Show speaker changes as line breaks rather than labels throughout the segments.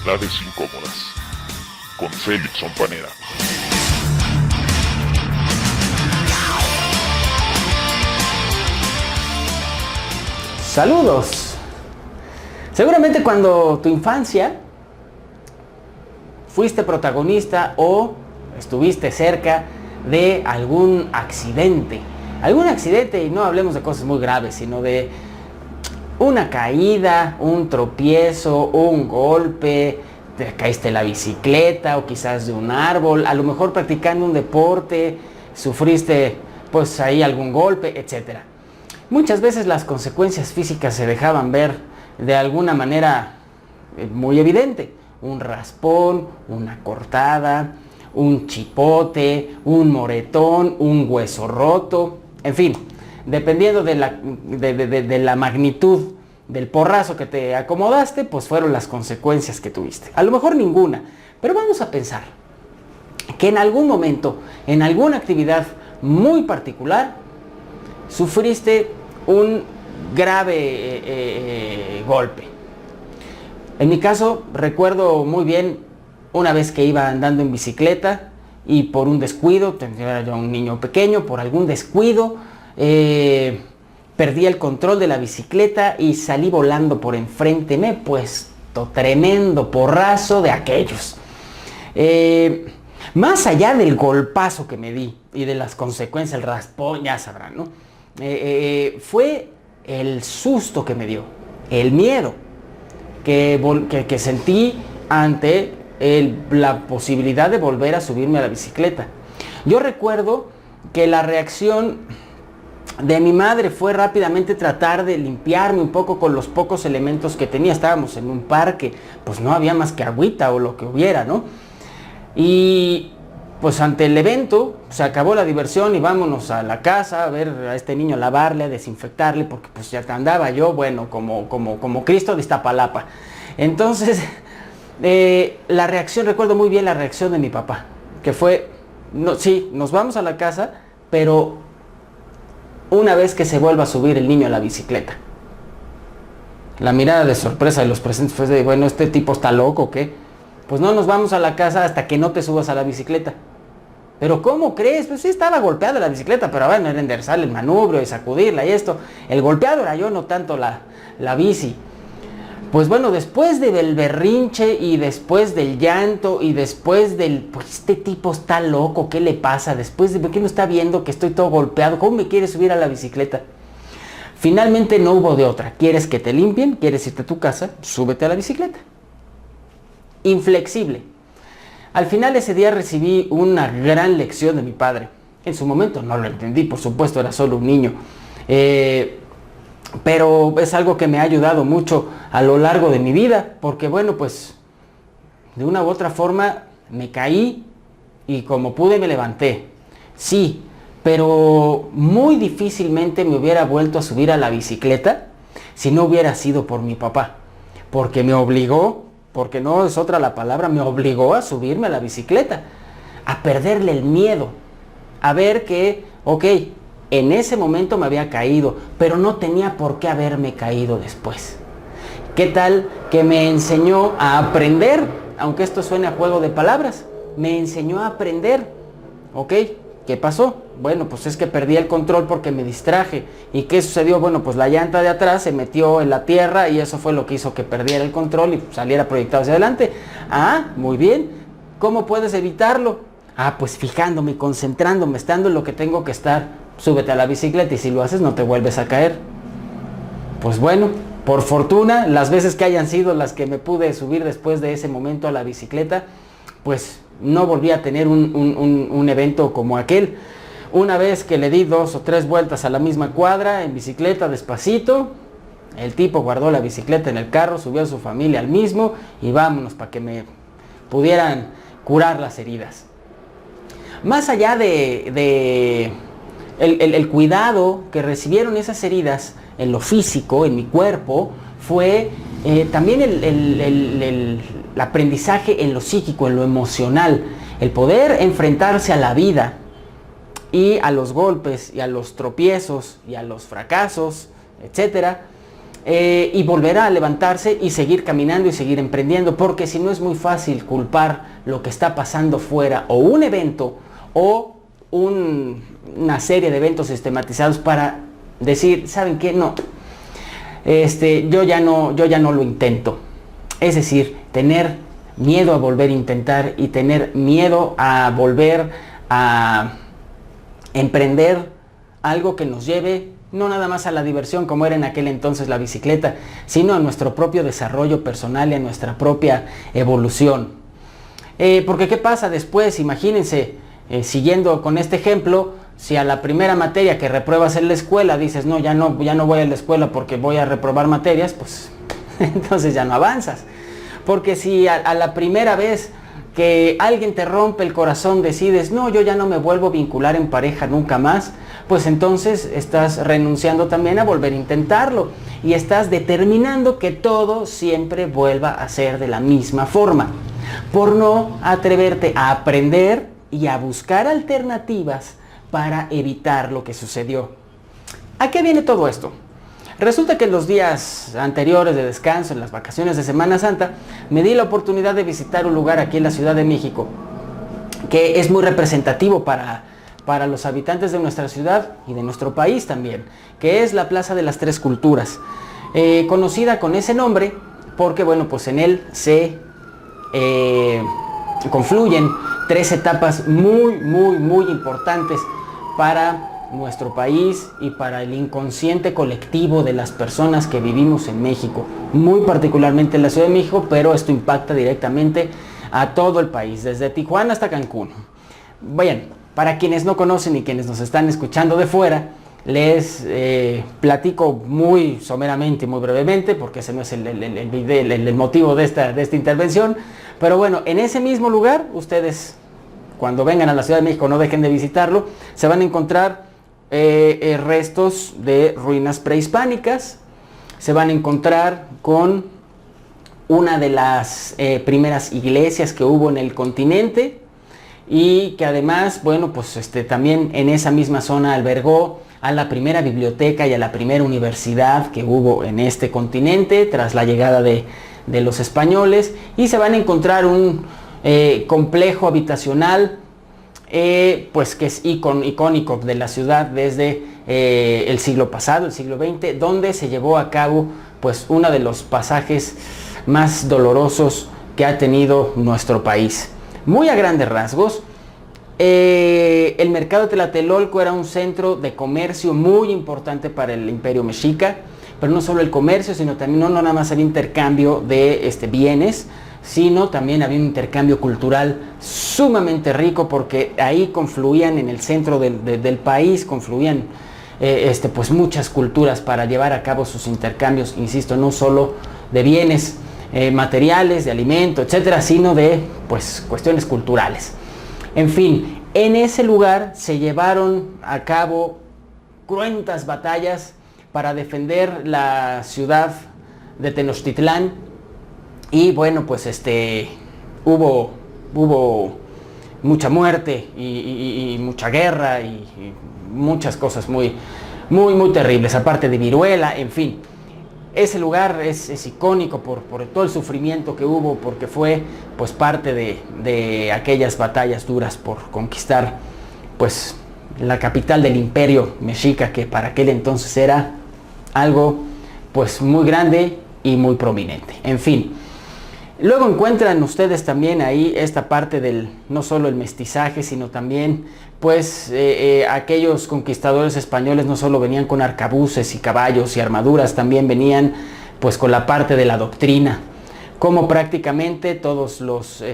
Amistades incómodas con Félix Ompanera.
Saludos. Seguramente cuando tu infancia fuiste protagonista o estuviste cerca de algún accidente. Y no hablemos de cosas muy graves, sino de una caída, un tropiezo, un golpe, te caíste de la bicicleta o quizás de un árbol, a lo mejor practicando un deporte, sufriste pues ahí algún golpe, etc. Muchas veces las consecuencias físicas se dejaban ver de alguna manera muy evidente. Un raspón, una cortada, un chipote, un moretón, un hueso roto, en fin, dependiendo de la magnitud del porrazo que te acomodaste, pues fueron las consecuencias que tuviste. A lo mejor ninguna, pero vamos a pensar que en algún momento, en alguna actividad muy particular, sufriste un grave golpe. En mi caso, recuerdo muy bien una vez que iba andando en bicicleta y por un descuido, era yo un niño pequeño, por algún descuido, perdí el control de la bicicleta y salí volando por enfrente. Me he puesto tremendo porrazo de aquellos. Más allá del golpazo que me di y de las consecuencias, el raspón, ya sabrán, ¿no? Fue el susto que me dio, el miedo que sentí ante la posibilidad de volver a subirme a la bicicleta. Yo recuerdo que la reacción de mi madre fue rápidamente tratar de limpiarme un poco con los pocos elementos que tenía. Estábamos en un parque, pues no había más que agüita o lo que hubiera, ¿no? Y pues ante el evento se acabó la diversión y vámonos a la casa a ver a este niño, a lavarle, a desinfectarle, porque pues ya andaba yo, bueno, como Cristo de Iztapalapa. Entonces, recuerdo muy bien la reacción de mi papá, que fue, no, sí, nos vamos a la casa, pero una vez que se vuelva a subir el niño a la bicicleta. La mirada de sorpresa de los presentes fue de, bueno, ¿este tipo está loco o qué? Pues no nos vamos a la casa hasta que no te subas a la bicicleta. ¿Pero cómo crees? Pues sí estaba golpeada la bicicleta, pero bueno, era enderezarle el manubrio y sacudirla y esto. El golpeado era yo, no tanto la bici. Pues bueno, después del berrinche y después del llanto y después pues este tipo está loco, ¿qué le pasa? Después de qué no está viendo que estoy todo golpeado, ¿cómo me quiere subir a la bicicleta? Finalmente no hubo de otra. ¿Quieres que te limpien? ¿Quieres irte a tu casa? Súbete a la bicicleta. Inflexible. Al final ese día recibí una gran lección de mi padre. En su momento no lo entendí, por supuesto, era solo un niño. Pero es algo que me ha ayudado mucho a lo largo de mi vida, porque bueno, pues de una u otra forma me caí y como pude me levanté. Sí, pero muy difícilmente me hubiera vuelto a subir a la bicicleta si no hubiera sido por mi papá, porque me obligó, porque no es otra la palabra, me obligó a subirme a la bicicleta, a perderle el miedo, a ver que, ok, en ese momento me había caído, pero no tenía por qué haberme caído después. ¿Qué tal que me enseñó a aprender? Aunque esto suene a juego de palabras, me enseñó a aprender. ¿Ok? ¿Qué pasó? Bueno, pues es que perdí el control porque me distraje. ¿Y qué sucedió? Bueno, pues la llanta de atrás se metió en la tierra y eso fue lo que hizo que perdiera el control y saliera proyectado hacia adelante. Ah, muy bien. ¿Cómo puedes evitarlo? Ah, pues fijándome, concentrándome, estando en lo que tengo que estar. Súbete a la bicicleta y si lo haces no te vuelves a caer. Pues bueno, por fortuna, las veces que hayan sido las que me pude subir después de ese momento a la bicicleta, pues no volví a tener un evento como aquel. Una vez que le di 2 o 3 vueltas a la misma cuadra en bicicleta despacito, el tipo guardó la bicicleta en el carro, subió a su familia al mismo y vámonos para que me pudieran curar las heridas. Más allá el cuidado que recibieron esas heridas en lo físico, en mi cuerpo, fue también el aprendizaje en lo psíquico, en lo emocional, el poder enfrentarse a la vida y a los golpes y a los tropiezos y a los fracasos, etcétera, y volver a levantarse y seguir caminando y seguir emprendiendo, porque si no es muy fácil culpar lo que está pasando fuera, o un evento, o una serie de eventos sistematizados para decir, ¿saben qué? No, yo ya no lo intento. Es decir, tener miedo a volver a intentar y tener miedo a volver a emprender algo que nos lleve no nada más a la diversión como era en aquel entonces la bicicleta, sino a nuestro propio desarrollo personal y a nuestra propia evolución. Porque ¿qué pasa después? Imagínense, siguiendo con este ejemplo, si a la primera materia que repruebas en la escuela dices, no, ya no voy a la escuela porque voy a reprobar materias, pues entonces ya no avanzas. Porque si a la primera vez que alguien te rompe el corazón decides, no, yo ya no me vuelvo a vincular en pareja nunca más, pues entonces estás renunciando también a volver a intentarlo y estás determinando que todo siempre vuelva a ser de la misma forma, por no atreverte a aprender y a buscar alternativas para evitar lo que sucedió. ¿A qué viene todo esto? Resulta que en los días anteriores de descanso, en las vacaciones de Semana Santa, me di la oportunidad de visitar un lugar aquí en la Ciudad de México que es muy representativo para los habitantes de nuestra ciudad y de nuestro país también, que es la Plaza de las Tres Culturas, conocida con ese nombre porque, bueno, pues en él se confluyen tres etapas muy importantes para nuestro país y para el inconsciente colectivo de las personas que vivimos en México, muy particularmente en la Ciudad de México, pero esto impacta directamente a todo el país, desde Tijuana hasta Cancún. Bien, para quienes no conocen y quienes nos están escuchando de fuera, les platico muy someramente y muy brevemente, porque ese no es el motivo de esta intervención, pero bueno, en ese mismo lugar, ustedes cuando vengan a la Ciudad de México no dejen de visitarlo, se van a encontrar restos de ruinas prehispánicas, se van a encontrar con una de las primeras iglesias que hubo en el continente y que además, bueno, pues también en esa misma zona albergó a la primera biblioteca y a la primera universidad que hubo en este continente tras la llegada de los españoles, y se van a encontrar un complejo habitacional pues que es icónico de la ciudad desde el siglo pasado, el siglo XX, donde se llevó a cabo pues uno de los pasajes más dolorosos que ha tenido nuestro país. Muy a grandes rasgos, el mercado de Tlatelolco era un centro de comercio muy importante para el Imperio Mexica, pero no solo el comercio, sino también no nada más el intercambio de bienes, sino también había un intercambio cultural sumamente rico, porque ahí confluían en el centro del país, confluían pues muchas culturas para llevar a cabo sus intercambios, insisto, no solo de bienes materiales, de alimento, etcétera, sino de pues cuestiones culturales. En fin, en ese lugar se llevaron a cabo cruentas batallas para defender la ciudad de Tenochtitlán. Y bueno, pues hubo mucha muerte y mucha guerra y muchas cosas muy terribles, aparte de viruela, en fin. Ese lugar es icónico por todo el sufrimiento que hubo, porque fue pues parte de aquellas batallas duras por conquistar pues la capital del Imperio Mexica, que para aquel entonces era algo pues muy grande y muy prominente. En fin. Luego encuentran ustedes también ahí esta parte del no solo el mestizaje, sino también pues aquellos conquistadores españoles no solo venían con arcabuces y caballos y armaduras, también venían pues con la parte de la doctrina, como prácticamente todos los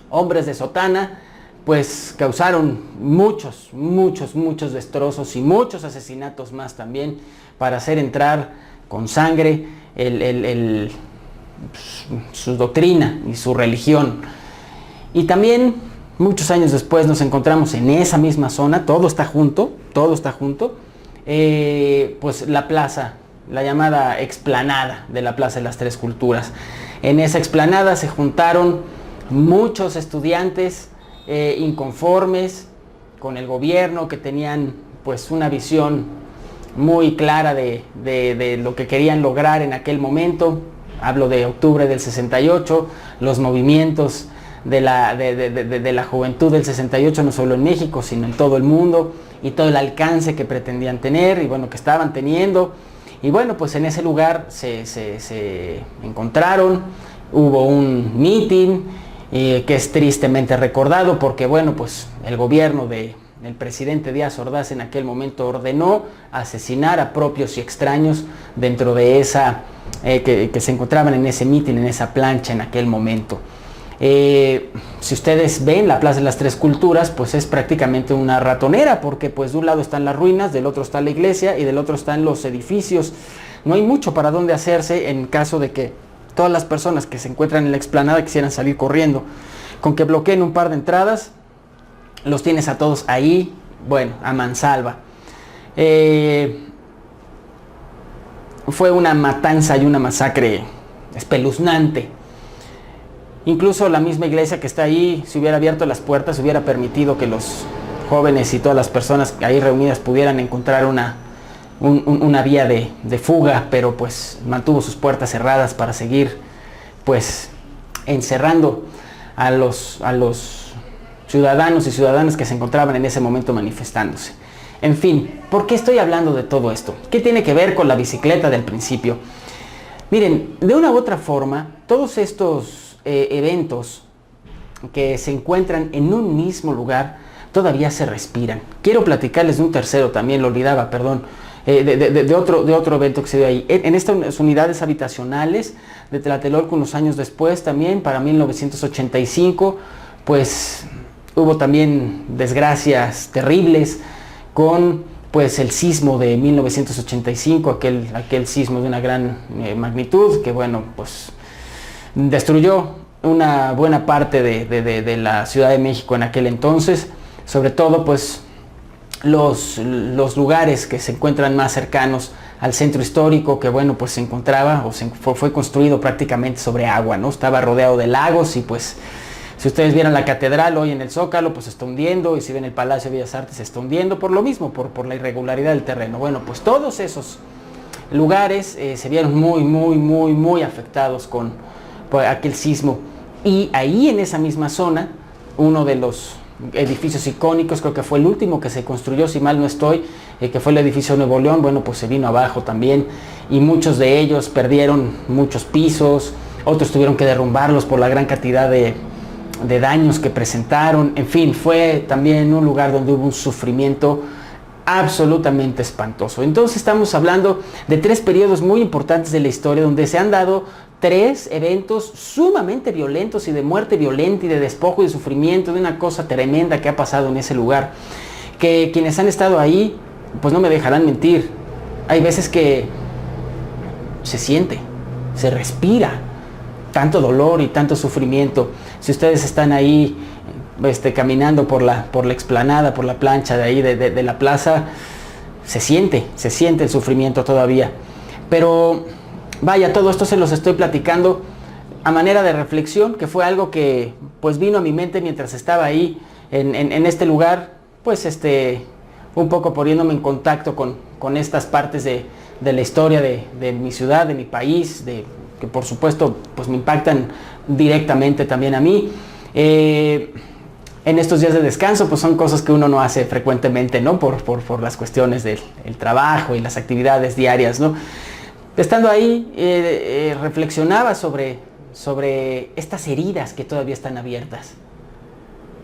hombres de sotana pues causaron muchos destrozos y muchos asesinatos más también, para hacer entrar con sangre su doctrina y su religión. Y también muchos años después nos encontramos en esa misma zona, todo está junto, pues la plaza, la llamada explanada de la Plaza de las Tres Culturas. En esa explanada se juntaron muchos estudiantes inconformes con el gobierno, que tenían pues una visión muy clara de lo que querían lograr en aquel momento. Hablo de octubre del 68, los movimientos de la juventud del 68, no solo en México, sino en todo el mundo, y todo el alcance que pretendían tener, y bueno, que estaban teniendo. Y bueno, pues en ese lugar se encontraron, hubo un meeting que es tristemente recordado porque bueno, pues el gobierno del presidente Díaz Ordaz en aquel momento ordenó asesinar a propios y extraños dentro de esa, que se encontraban en ese meeting, en esa plancha en aquel momento. Si ustedes ven la Plaza de las Tres Culturas, pues es prácticamente una ratonera, porque pues de un lado están las ruinas, del otro está la iglesia y del otro están los edificios. No hay mucho para dónde hacerse en caso de que todas las personas que se encuentran en la explanada quisieran salir corriendo. Con que bloqueen un par de entradas, los tienes a todos ahí, bueno, a mansalva. Fue una matanza y una masacre espeluznante. Incluso la misma iglesia que está ahí, si hubiera abierto las puertas, hubiera permitido que los jóvenes y todas las personas ahí reunidas pudieran encontrar una vía de fuga, pero pues mantuvo sus puertas cerradas para seguir pues encerrando a los ciudadanos y ciudadanas que se encontraban en ese momento manifestándose. En fin, ¿por qué estoy hablando de todo esto? ¿Qué tiene que ver con la bicicleta del principio? Miren, de una u otra forma, todos estos eventos que se encuentran en un mismo lugar todavía se respiran. Quiero platicarles de un tercero, también lo olvidaba, perdón, de otro evento que se dio ahí. En estas unidades habitacionales de Tlatelolco unos años después también, para 1985, pues hubo también desgracias terribles con pues el sismo de 1985, aquel sismo de una gran magnitud que bueno, pues destruyó una buena parte de la Ciudad de México en aquel entonces, sobre todo pues los lugares que se encuentran más cercanos al centro histórico, que bueno, pues se encontraba o fue construido prácticamente sobre agua, ¿no? Estaba rodeado de lagos y pues si ustedes vieran la catedral hoy en el Zócalo, pues se está hundiendo, y si ven el Palacio de Bellas Artes se está hundiendo por lo mismo, por la irregularidad del terreno. Bueno, pues todos esos lugares se vieron muy afectados por aquel sismo. Y ahí en esa misma zona, uno de los edificios icónicos, creo que fue el último que se construyó, si mal no estoy, que fue el edificio Nuevo León, bueno, pues se vino abajo también, y muchos de ellos perdieron muchos pisos, otros tuvieron que derrumbarlos por la gran cantidad de daños que presentaron. En fin, fue también un lugar donde hubo un sufrimiento absolutamente espantoso. Entonces estamos hablando de tres periodos muy importantes de la historia donde se han dado tres eventos sumamente violentos y de muerte violenta y de despojo y de sufrimiento, de una cosa tremenda que ha pasado en ese lugar, que quienes han estado ahí pues no me dejarán mentir, hay veces que se siente, se respira tanto dolor y tanto sufrimiento. Si ustedes están ahí caminando por la explanada, por la plancha de ahí de la plaza, se siente el sufrimiento todavía. Pero vaya, todo esto se los estoy platicando a manera de reflexión, que fue algo que pues vino a mi mente mientras estaba ahí en este lugar, pues un poco poniéndome en contacto con estas partes de la historia de mi ciudad, de mi país, que por supuesto pues me impactan directamente también a mí. En estos días de descanso pues son cosas que uno no hace frecuentemente, ¿no? Por las cuestiones del trabajo y las actividades diarias, ¿no? Estando ahí reflexionaba sobre estas heridas que todavía están abiertas,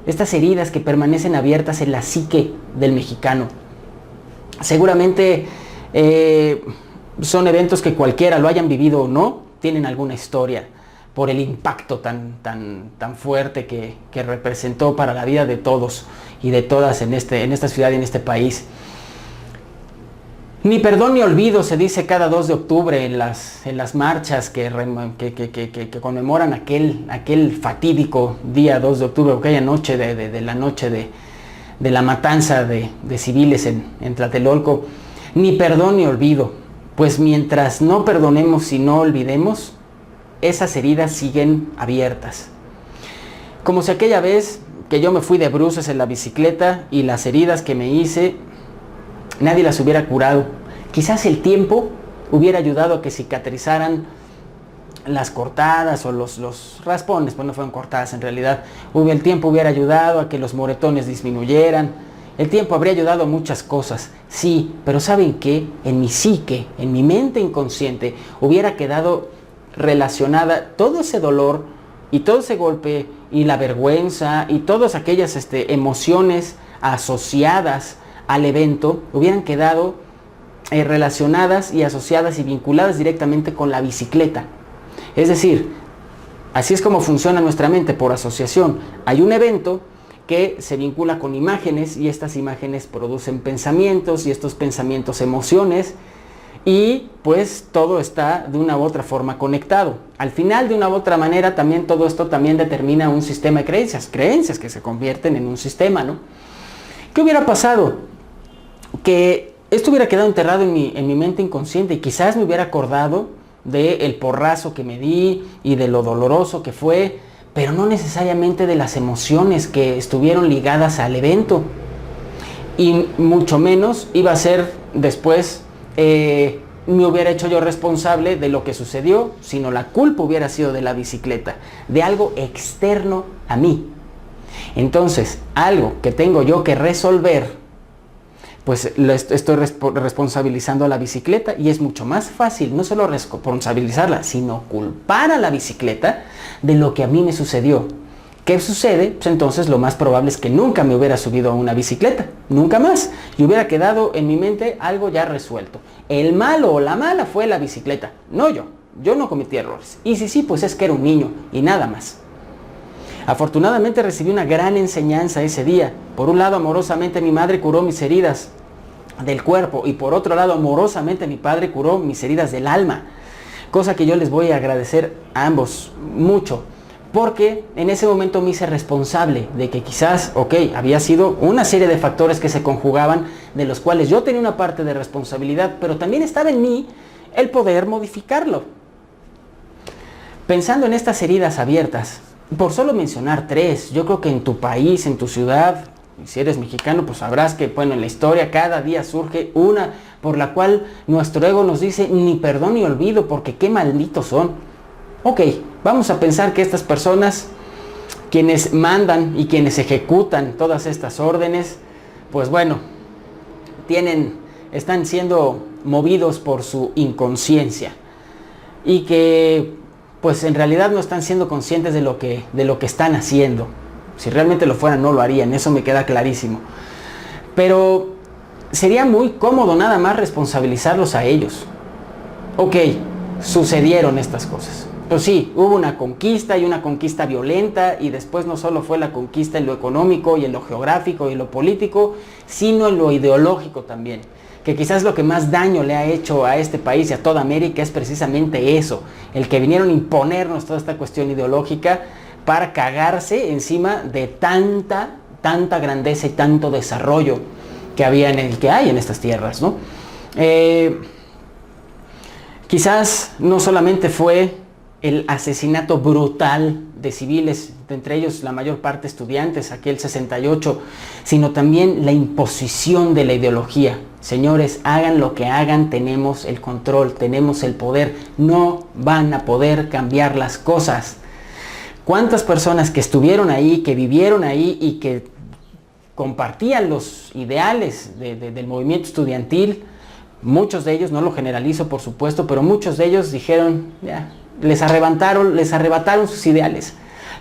estas heridas que permanecen abiertas en la psique del mexicano. Seguramente son eventos que cualquiera, lo hayan vivido o no, tienen alguna historia por el impacto tan fuerte que representó para la vida de todos y de todas en esta ciudad y en este país. Ni perdón ni olvido se dice cada 2 de octubre en las marchas que conmemoran aquel fatídico día 2 de octubre, aquella noche de la matanza de civiles en Tlatelolco. Ni perdón ni olvido, pues mientras no perdonemos y no olvidemos, esas heridas siguen abiertas. Como si aquella vez que yo me fui de bruces en la bicicleta y las heridas que me hice, nadie las hubiera curado. Quizás el tiempo hubiera ayudado a que cicatrizaran las cortadas o los raspones, pues no fueron cortadas en realidad. El tiempo hubiera ayudado a que los moretones disminuyeran. El tiempo habría ayudado a muchas cosas, sí, pero ¿saben qué? En mi psique, en mi mente inconsciente, hubiera quedado relacionada todo ese dolor y todo ese golpe y la vergüenza y todas aquellas emociones asociadas al evento, hubieran quedado relacionadas y asociadas y vinculadas directamente con la bicicleta. Es decir, así es como funciona nuestra mente, por asociación. Hay un evento que se vincula con imágenes y estas imágenes producen pensamientos y estos pensamientos emociones y pues todo está de una u otra forma conectado. Al final, de una u otra manera, también todo esto también determina un sistema de creencias que se convierten en un sistema, ¿no? ¿Qué hubiera pasado? Que esto hubiera quedado enterrado en mi mente inconsciente y quizás me hubiera acordado del porrazo que me di y de lo doloroso que fue, pero no necesariamente de las emociones que estuvieron ligadas al evento. Y mucho menos iba a ser después, me hubiera hecho yo responsable de lo que sucedió, sino la culpa hubiera sido de la bicicleta, de algo externo a mí. Entonces, algo que tengo yo que resolver, pues estoy responsabilizando a la bicicleta y es mucho más fácil no solo responsabilizarla, sino culpar a la bicicleta de lo que a mí me sucedió. ¿Qué sucede? Pues entonces lo más probable es que nunca me hubiera subido a una bicicleta, nunca más. Y hubiera quedado en mi mente algo ya resuelto. El malo o la mala fue la bicicleta, no yo. Yo no cometí errores. Y si sí, pues es que era un niño y nada más. Afortunadamente recibí una gran enseñanza ese día. Por un lado, amorosamente mi madre curó mis heridas del cuerpo y por otro lado, amorosamente mi padre curó mis heridas del alma. Cosa que yo les voy a agradecer a ambos mucho, porque en ese momento me hice responsable de que quizás, había sido una serie de factores que se conjugaban, de los cuales yo tenía una parte de responsabilidad, pero también estaba en mí el poder modificarlo. Pensando en estas heridas abiertas, por solo mencionar 3, yo creo que en tu país, en tu ciudad, si eres mexicano, pues sabrás que, en la historia cada día surge una por la cual nuestro ego nos dice ni perdón ni olvido, porque qué malditos son. Vamos a pensar que estas personas, quienes mandan y quienes ejecutan todas estas órdenes, pues están siendo movidos por su inconsciencia y que pues en realidad no están siendo conscientes de lo que están haciendo. Si realmente lo fueran, no lo harían, eso me queda clarísimo. Pero sería muy cómodo nada más responsabilizarlos a ellos. Sucedieron estas cosas. Pues sí, hubo una conquista y una conquista violenta y después no solo fue la conquista en lo económico y en lo geográfico y en lo político, sino en lo ideológico también. Que quizás lo que más daño le ha hecho a este país y a toda América es precisamente eso, el que vinieron a imponernos toda esta cuestión ideológica para cagarse encima de tanta grandeza y tanto desarrollo que hay en estas tierras, ¿no? Quizás no solamente fue el asesinato brutal de civiles, entre ellos la mayor parte estudiantes, aquel 68, sino también la imposición de la ideología. Señores, hagan lo que hagan, tenemos el control, tenemos el poder, no van a poder cambiar las cosas. ¿Cuántas personas que estuvieron ahí, que vivieron ahí y que compartían los ideales del movimiento estudiantil? Muchos de ellos, no lo generalizo por supuesto, pero muchos de ellos dijeron, les arrebataron sus ideales,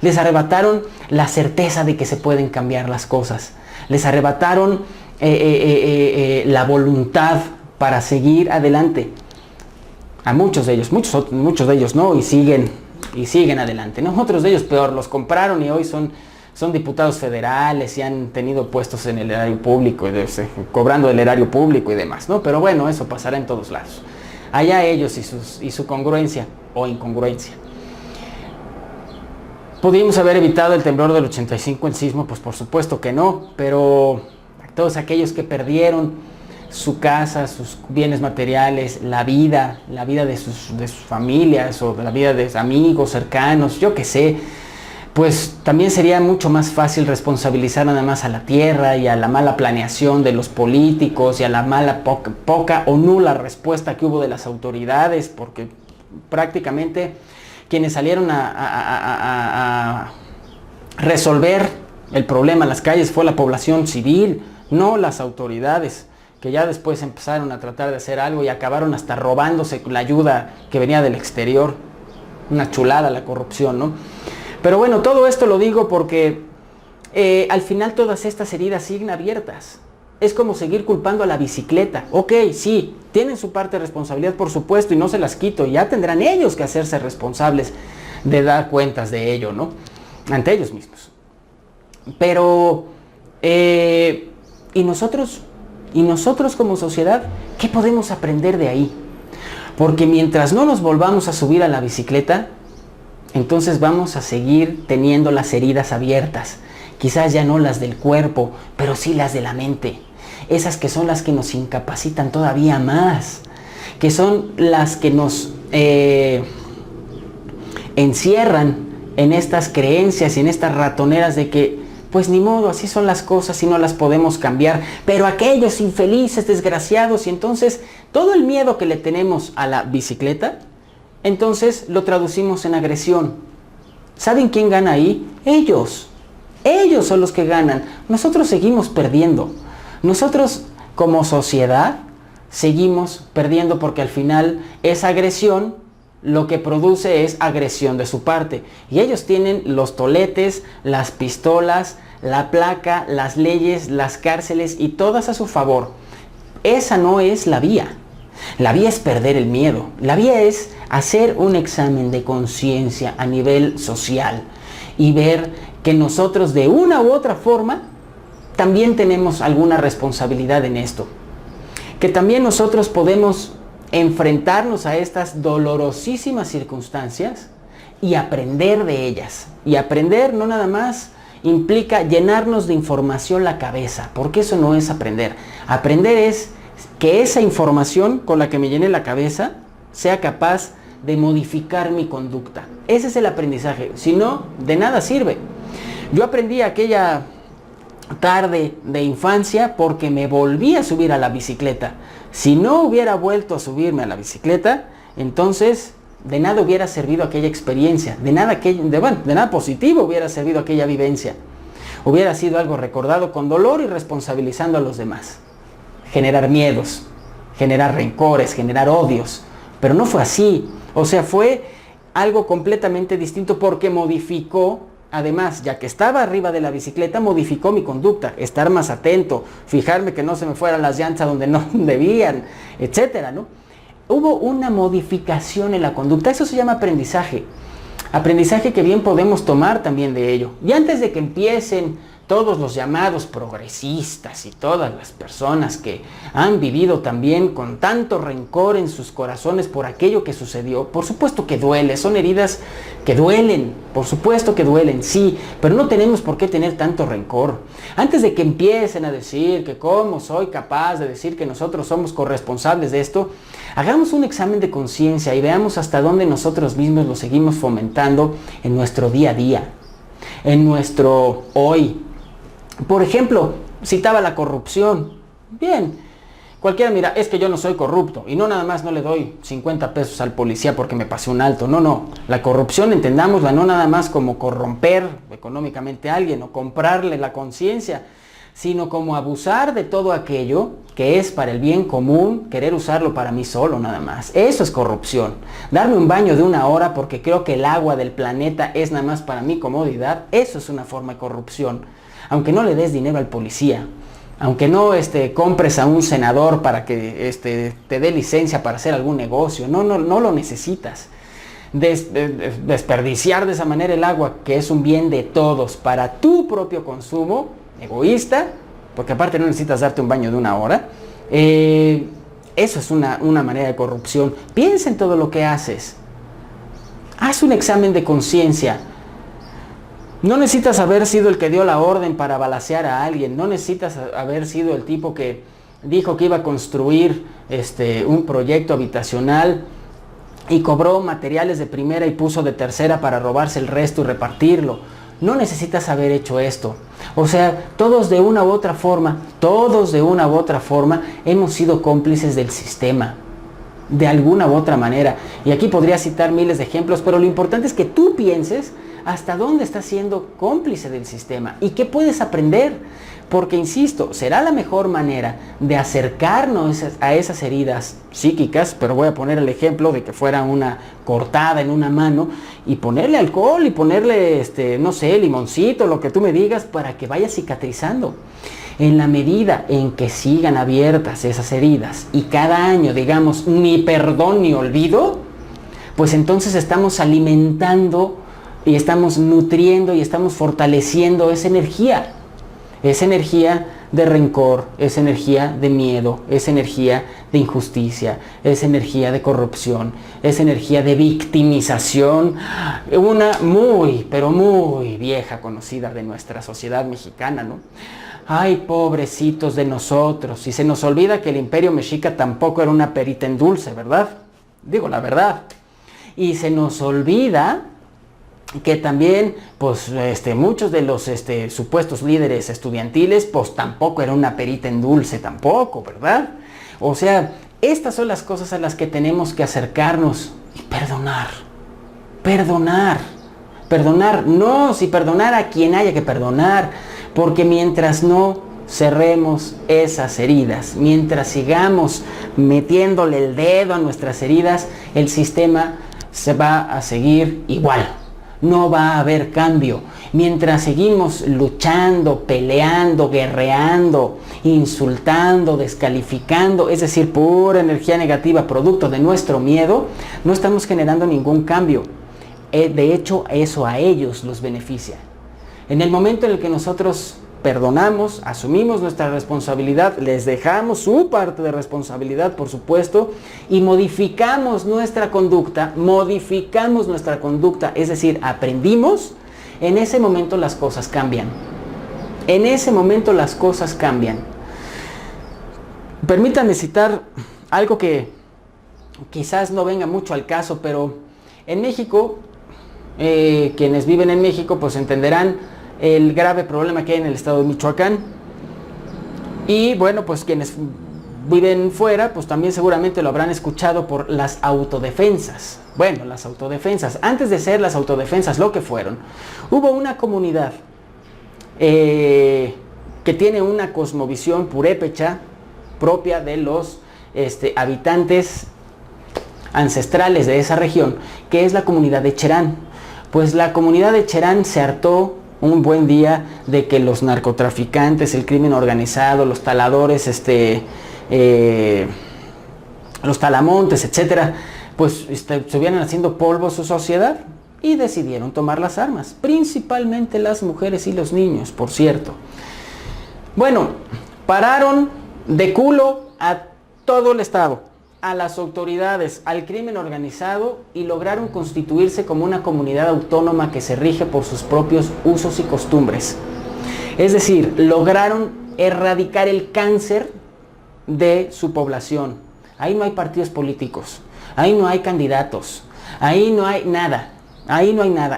les arrebataron la certeza de que se pueden cambiar las cosas, les arrebataron la voluntad para seguir adelante. A muchos de ellos, muchos de ellos no, y siguen adelante, ¿no? Otros de ellos peor, los compraron y hoy son diputados federales y han tenido puestos en el erario público, cobrando del erario público y demás, ¿no? Pero eso pasará en todos lados. Allá ellos y su congruencia o incongruencia. ¿Pudimos haber evitado el temblor del 85, el sismo? Pues por supuesto que no, pero todos aquellos que perdieron su casa, sus bienes materiales, la vida de sus familias o la vida de amigos cercanos, yo qué sé, pues también sería mucho más fácil responsabilizar nada más a la tierra y a la mala planeación de los políticos y a la mala poca o nula respuesta que hubo de las autoridades, porque prácticamente quienes salieron a resolver el problema en las calles fue la población civil, no las autoridades, que ya después empezaron a tratar de hacer algo y acabaron hasta robándose la ayuda que venía del exterior. Una chulada la corrupción, ¿no? Pero bueno, todo esto lo digo porque al final todas estas heridas siguen abiertas. Es como seguir culpando a la bicicleta. Ok, sí, tienen su parte de responsabilidad, por supuesto, y no se las quito. Ya tendrán ellos que hacerse responsables de dar cuentas de ello, ¿no? Ante ellos mismos. Pero, ¿y nosotros como sociedad, qué podemos aprender de ahí? Porque mientras no nos volvamos a subir a la bicicleta, entonces vamos a seguir teniendo las heridas abiertas. Quizás ya no las del cuerpo, pero sí las de la mente. Esas que son las que nos incapacitan todavía más. Que son las que nos encierran en estas creencias y en estas ratoneras de que, pues ni modo, así son las cosas y no las podemos cambiar. Pero aquellos infelices, desgraciados, y entonces todo el miedo que le tenemos a la bicicleta, entonces lo traducimos en agresión. ¿Saben quién gana ahí? Ellos. Ellos son los que ganan. Nosotros seguimos perdiendo. Nosotros como sociedad seguimos perdiendo porque al final esa agresión lo que produce es agresión de su parte. Y ellos tienen los toletes, las pistolas, la placa, las leyes, las cárceles y todas a su favor. Esa no es la vía. La vía es perder el miedo. La vía es hacer un examen de conciencia a nivel social y ver que nosotros de una u otra forma también tenemos alguna responsabilidad en esto. Que también nosotros podemos enfrentarnos a estas dolorosísimas circunstancias y aprender de ellas. Y aprender no nada más implica llenarnos de información la cabeza, porque eso no es aprender. Aprender es que esa información con la que me llené la cabeza sea capaz de modificar mi conducta. Ese es el aprendizaje, si no, de nada sirve. Yo aprendí aquella tarde de infancia porque me volví a subir a la bicicleta. Si no hubiera vuelto a subirme a la bicicleta, entonces de nada hubiera servido aquella experiencia, de nada positivo hubiera servido aquella vivencia. Hubiera sido algo recordado con dolor y responsabilizando a los demás. Generar miedos, generar rencores, generar odios. Pero no fue así. O sea, fue algo completamente distinto porque modificó, además, ya que estaba arriba de la bicicleta, modificó mi conducta. Estar más atento, fijarme que no se me fueran las llantas donde no debían, etcétera, ¿no? Hubo una modificación en la conducta. Eso se llama aprendizaje. Aprendizaje que bien podemos tomar también de ello. Y antes de que empiecen todos los llamados progresistas y todas las personas que han vivido también con tanto rencor en sus corazones por aquello que sucedió, por supuesto que duele, son heridas que duelen, por supuesto que duelen, sí, pero no tenemos por qué tener tanto rencor. Antes de que empiecen a decir que cómo soy capaz de decir que nosotros somos corresponsables de esto, hagamos un examen de conciencia y veamos hasta dónde nosotros mismos lo seguimos fomentando en nuestro día a día, en nuestro hoy. Por ejemplo, citaba la corrupción. Bien, cualquiera mira, es que yo no soy corrupto. Y no nada más no le doy 50 pesos al policía porque me pasé un alto. No. La corrupción, entendámosla, no nada más como corromper económicamente a alguien o comprarle la conciencia, sino como abusar de todo aquello que es para el bien común, querer usarlo para mí solo nada más. Eso es corrupción. Darme un baño de 1 hora porque creo que el agua del planeta es nada más para mi comodidad, eso es una forma de corrupción. Aunque no le des dinero al policía, aunque no compres a un senador para que te dé licencia para hacer algún negocio, no lo necesitas. Desperdiciar de esa manera el agua, que es un bien de todos, para tu propio consumo, egoísta, porque aparte no necesitas darte un baño de 1 hora, eso es una manera de corrupción. Piensa en todo lo que haces. Haz un examen de conciencia. No necesitas haber sido el que dio la orden para balacear a alguien. No necesitas haber sido el tipo que dijo que iba a construir un proyecto habitacional y cobró materiales de primera y puso de tercera para robarse el resto y repartirlo. no necesitas haber hecho esto. O sea, todos de una u otra forma, hemos sido cómplices del sistema, de alguna u otra manera. Y aquí podría citar miles de ejemplos, pero lo importante es que tú pienses hasta dónde estás siendo cómplice del sistema y qué puedes aprender. Porque, insisto, será la mejor manera de acercarnos a esas heridas psíquicas, pero voy a poner el ejemplo de que fuera una cortada en una mano y ponerle alcohol y ponerle, no sé, limoncito, lo que tú me digas, para que vaya cicatrizando. En la medida en que sigan abiertas esas heridas y cada año digamos ni perdón ni olvido, pues entonces estamos alimentando y estamos nutriendo y estamos fortaleciendo esa energía. Esa energía de rencor, esa energía de miedo, esa energía de injusticia, esa energía de corrupción, esa energía de victimización, una muy, pero muy vieja conocida de nuestra sociedad mexicana, ¿no? Ay, pobrecitos de nosotros, y se nos olvida que el Imperio Mexica tampoco era una perita en dulce, ¿verdad? Digo la verdad. Y se nos olvida que también, pues, muchos de los supuestos líderes estudiantiles, pues tampoco era una perita en dulce tampoco, ¿verdad? O sea, estas son las cosas a las que tenemos que acercarnos y perdonar. Perdonar a quien haya que perdonar, porque mientras no cerremos esas heridas, mientras sigamos metiéndole el dedo a nuestras heridas, el sistema se va a seguir igual. No va a haber cambio. Mientras seguimos luchando, peleando, guerreando, insultando, descalificando, es decir, pura energía negativa producto de nuestro miedo, no estamos generando ningún cambio. De hecho, eso a ellos los beneficia. En el momento en el que nosotros perdonamos, asumimos nuestra responsabilidad, les dejamos su parte de responsabilidad, por supuesto, y modificamos nuestra conducta, es decir, aprendimos, en ese momento las cosas cambian. Permítanme citar algo que quizás no venga mucho al caso, pero en México, quienes viven en México pues entenderán el grave problema que hay en el estado de Michoacán. Y bueno, pues quienes viven fuera, pues también seguramente lo habrán escuchado por las autodefensas. Bueno, las autodefensas, antes de ser las autodefensas lo que fueron, hubo una comunidad que tiene una cosmovisión purépecha propia de los habitantes ancestrales de esa región, que es la comunidad de Cherán. Pues la comunidad de Cherán se hartó un buen día de que los narcotraficantes, el crimen organizado, los taladores, los talamontes, etcétera, pues estuvieran haciendo polvo su sociedad y decidieron tomar las armas, principalmente las mujeres y los niños, por cierto. Bueno, pararon de culo a todo el estado, a las autoridades, al crimen organizado, y lograron constituirse como una comunidad autónoma que se rige por sus propios usos y costumbres. Es decir, lograron erradicar el cáncer de su población. Ahí no hay partidos políticos, ahí no hay candidatos, ahí no hay nada.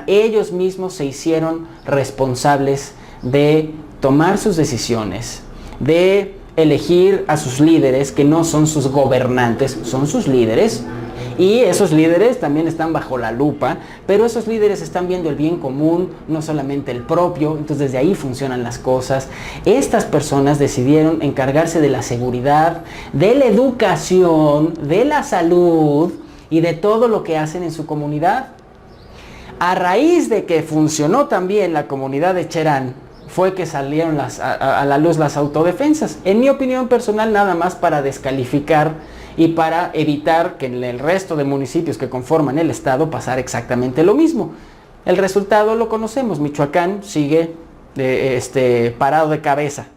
Ellos mismos se hicieron responsables de tomar sus decisiones, de elegir a sus líderes, que no son sus gobernantes, son sus líderes, y esos líderes también están bajo la lupa, pero esos líderes están viendo el bien común, no solamente el propio. Entonces desde ahí funcionan las cosas. Estas personas decidieron encargarse de la seguridad, de la educación, de la salud y de todo lo que hacen en su comunidad. A raíz de que funcionó también la comunidad de Cherán, fue que salieron a la luz las autodefensas. En mi opinión personal, nada más para descalificar y para evitar que en el resto de municipios que conforman el estado pasara exactamente lo mismo. El resultado lo conocemos. Michoacán sigue parado de cabeza.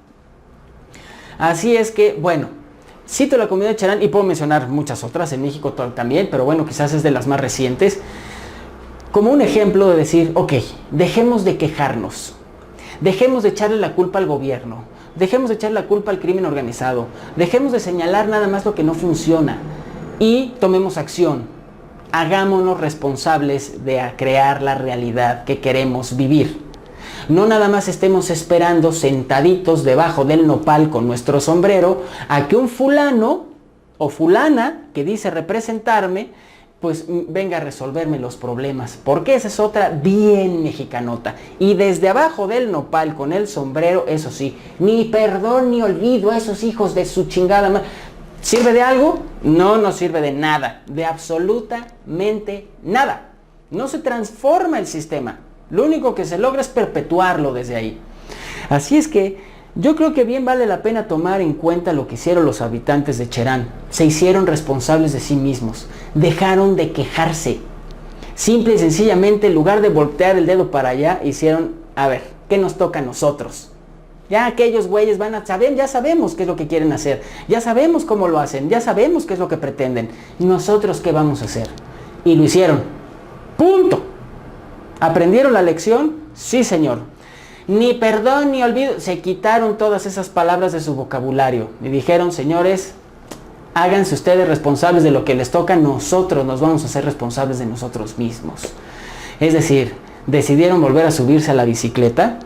Así es que, bueno, cito la comunidad de Cherán y puedo mencionar muchas otras en México también, pero bueno, quizás es de las más recientes, como un ejemplo de decir, ok, dejemos de quejarnos. Dejemos de echarle la culpa al gobierno, dejemos de echarle la culpa al crimen organizado, dejemos de señalar nada más lo que no funciona y tomemos acción. Hagámonos responsables de crear la realidad que queremos vivir. No nada más estemos esperando sentaditos debajo del nopal con nuestro sombrero a que un fulano o fulana que dice representarme, pues venga a resolverme los problemas. Porque esa es otra bien mexicanota. Y desde abajo del nopal con el sombrero, eso sí, ni perdón ni olvido a esos hijos de su chingada madre. ¿Sirve de algo? No, no sirve de nada. De absolutamente nada. No se transforma el sistema. Lo único que se logra es perpetuarlo desde ahí. Así es que yo creo que bien vale la pena tomar en cuenta lo que hicieron los habitantes de Cherán. Se hicieron responsables de sí mismos. Dejaron de quejarse. Simple y sencillamente, en lugar de voltear el dedo para allá, hicieron, a ver, ¿qué nos toca a nosotros? Ya aquellos güeyes van a saber, ya sabemos qué es lo que quieren hacer. Ya sabemos cómo lo hacen. Ya sabemos qué es lo que pretenden. ¿Nosotros qué vamos a hacer? Y lo hicieron. ¡Punto! ¿Aprendieron la lección? Sí, señor. Ni perdón ni olvido. Se quitaron todas esas palabras de su vocabulario. Y dijeron, señores, háganse ustedes responsables de lo que les toca. Nosotros nos vamos a hacer responsables de nosotros mismos. Es decir, decidieron volver a subirse a la bicicleta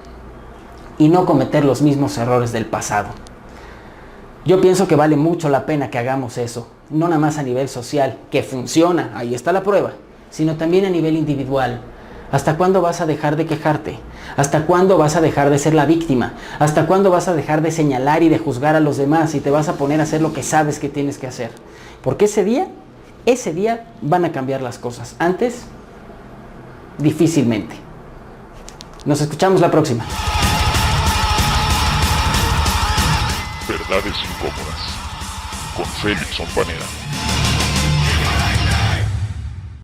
y no cometer los mismos errores del pasado. Yo pienso que vale mucho la pena que hagamos eso. No nada más a nivel social, que funciona, ahí está la prueba, sino también a nivel individual. ¿Hasta cuándo vas a dejar de quejarte? ¿Hasta cuándo vas a dejar de ser la víctima? ¿Hasta cuándo vas a dejar de señalar y de juzgar a los demás y te vas a poner a hacer lo que sabes que tienes que hacer? Porque ese día van a cambiar las cosas. Antes, difícilmente. Nos escuchamos la próxima.
Verdades incómodas con Félix Onpanera.